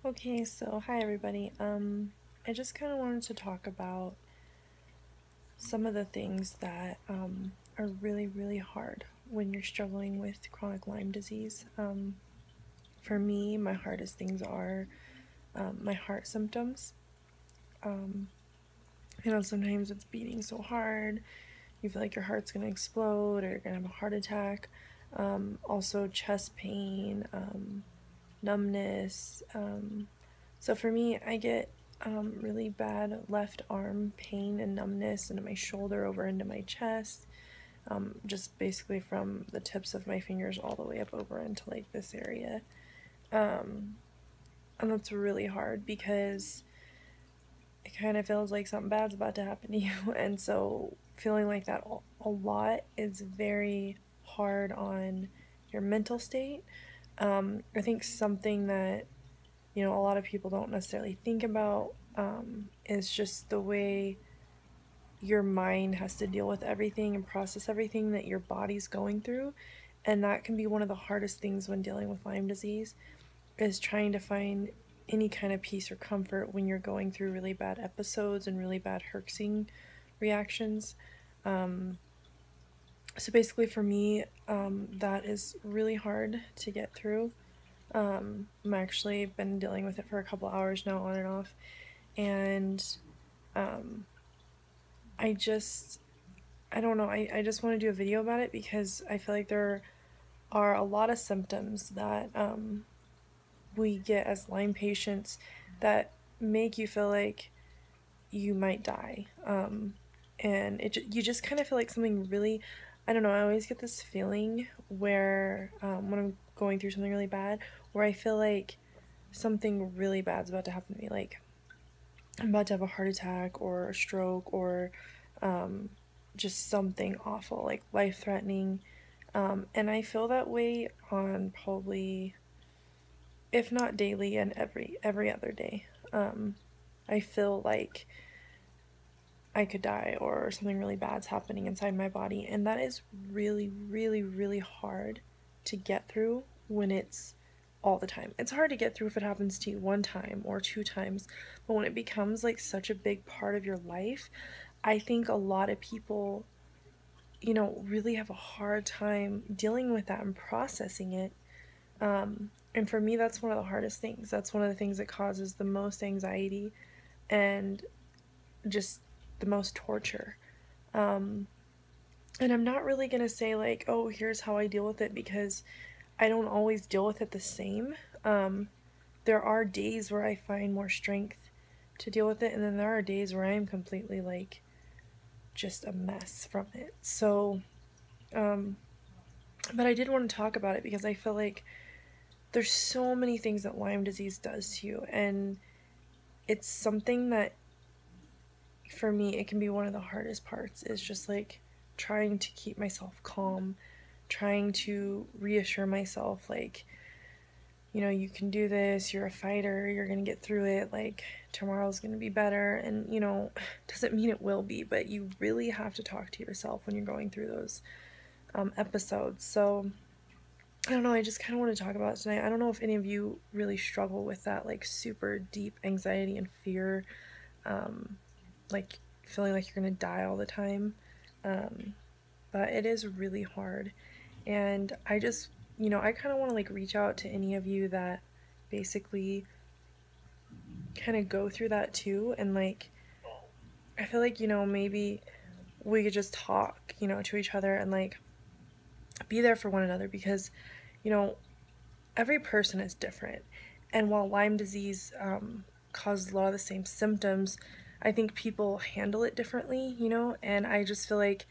Okay, so hi everybody. I just kind of wanted to talk about some of the things that are really, really hard when you're struggling with chronic Lyme disease. For me, my hardest things are my heart symptoms. Um, Sometimes it's beating so hard, you feel like your heart's gonna explode or you're gonna have a heart attack. Also, chest pain, numbness. So for me, I get really bad left arm pain and numbness into my shoulder over into my chest, just basically from the tips of my fingers all the way up over into like this area. Um, and that's really hard because it kind of feels like something bad's about to happen to you. And so feeling like that a lot is very hard on your mental state. I think something that a lot of people don't necessarily think about is just the way your mind has to deal with everything and process everything that your body's going through. And that can be one of the hardest things when dealing with Lyme disease, is trying to find any kind of peace or comfort when you're going through really bad episodes and really bad herxing reactions. Um, so basically for me, that is really hard to get through. I'm actually been dealing with it for a couple hours now, on and off, and um, I don't know, I just want to do a video about it because I feel like there are a lot of symptoms that we get as Lyme patients that make you feel like you might die. And you just kind of feel like something really, I don't know, I always get this feeling where when I'm going through something really bad, where I feel like something really bad's about to happen to me, like I'm about to have a heart attack or a stroke or um, just something awful, like life threatening. And I feel that way on probably, if not daily, and every other day. I feel like I could die or something really bad's happening inside my body, and that is really, really, really hard to get through when it's all the time. It's hard to get through if it happens to you one time or two times, but when it becomes like such a big part of your life, I think a lot of people, really have a hard time dealing with that and processing it. And for me, that's one of the hardest things. That's one of the things that causes the most anxiety and just the most torture. Um, and I'm not really going to say, like, oh, here's how I deal with it, because I don't always deal with it the same. Um, there are days where I find more strength to deal with it, and then there are days where I'm completely, like, just a mess from it. So, um, but I did want to talk about it because I feel like there's so many things that Lyme disease does to you, and it's something that, for me, it can be one of the hardest parts, is just like trying to keep myself calm, trying to reassure myself, like, you can do this, you're a fighter, you're gonna get through it, like, tomorrow's gonna be better. And, doesn't mean it will be, but you really have to talk to yourself when you're going through those episodes. So, I don't know, I just kind of want to talk about it tonight. I don't know if any of you really struggle with that, like, super deep anxiety and fear, like, feeling like you're gonna die all the time. Um, but it is really hard. And I kind of want to, like, reach out to any of you that basically kind of go through that too. And, like, I feel like, maybe we could just talk, to each other and, like, be there for one another, because, you know, every person is different. And while Lyme disease causes a lot of the same symptoms, I think people handle it differently, and I just feel like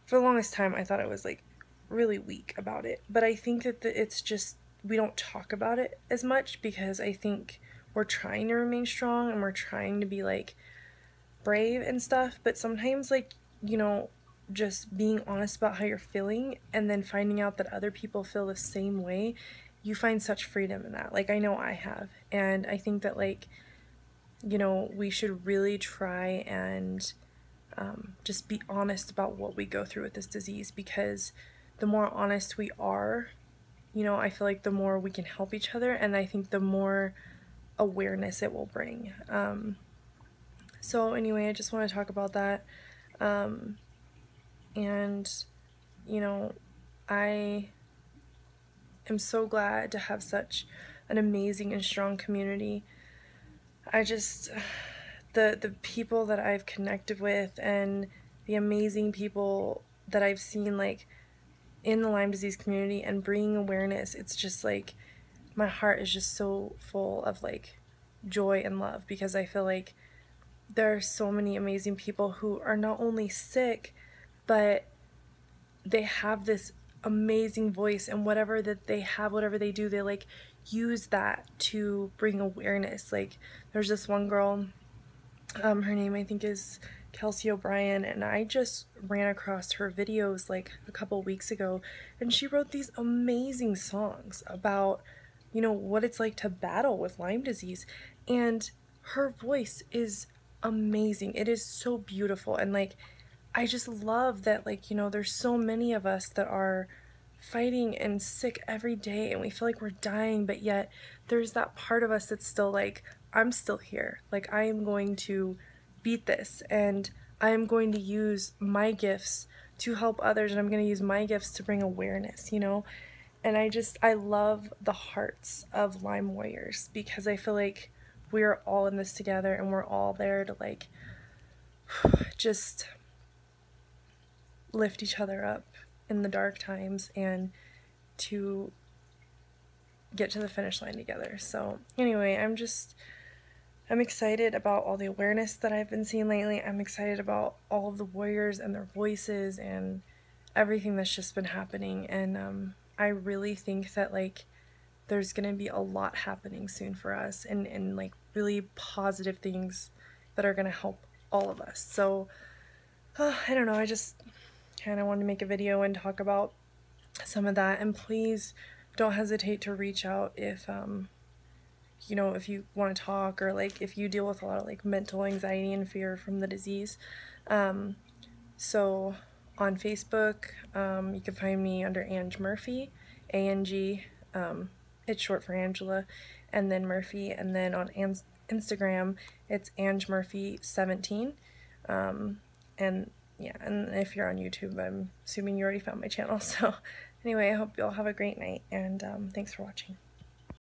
for the longest time I thought I was, like, really weak about it. But I think that it's just, we don't talk about it as much because I think we're trying to remain strong and we're trying to be, like, brave and stuff. But sometimes, like, just being honest about how you're feeling and then finding out that other people feel the same way, you find such freedom in that. Like, I know I have. And I think that, like, we should really try and just be honest about what we go through with this disease, because the more honest we are, I feel like the more we can help each other, and I think the more awareness it will bring. So anyway, I just want to talk about that. And, you know, I am so glad to have such an amazing and strong community. The people that I've connected with and the amazing people that I've seen, like, in the Lyme disease community and bringing awareness, it's just like my heart is just so full of like joy and love, because I feel like there are so many amazing people who are not only sick, but they have this amazing voice, and whatever that they have, whatever they do, they like use that to bring awareness. Like, there's this one girl, her name I think is Kelsey O'Brien, and I just ran across her videos like a couple weeks ago, and she wrote these amazing songs about, you know, what it's like to battle with Lyme disease, and her voice is amazing. It is so beautiful, and like, I just love that, like, you know, there's so many of us that are fighting and sick every day, and we feel like we're dying, but yet there's that part of us that's still like, I'm still here. Like, I am going to beat this, and I am going to use my gifts to help others, and I'm going to use my gifts to bring awareness, you know? And I love the hearts of Lyme warriors, because I feel like we're all in this together, and we're all there to like just lift each other up in the dark times and to get to the finish line together. So anyway, I'm excited about all the awareness that I've been seeing lately. I'm excited about all of the warriors and their voices and everything that's just been happening. And I really think that like there's gonna be a lot happening soon for us, and like really positive things that are gonna help all of us. So I don't know, I just kind of wanted to make a video and talk about some of that. And please don't hesitate to reach out if you know, if you want to talk, or like if you deal with a lot of like mental anxiety and fear from the disease. So on Facebook, you can find me under Ange Murphy, A-N-G, it's short for Angela, and then Murphy. And then on Instagram, it's Ange Murphy 17. And yeah, and if you're on YouTube, I'm assuming you already found my channel. So anyway, I hope you all have a great night, and thanks for watching.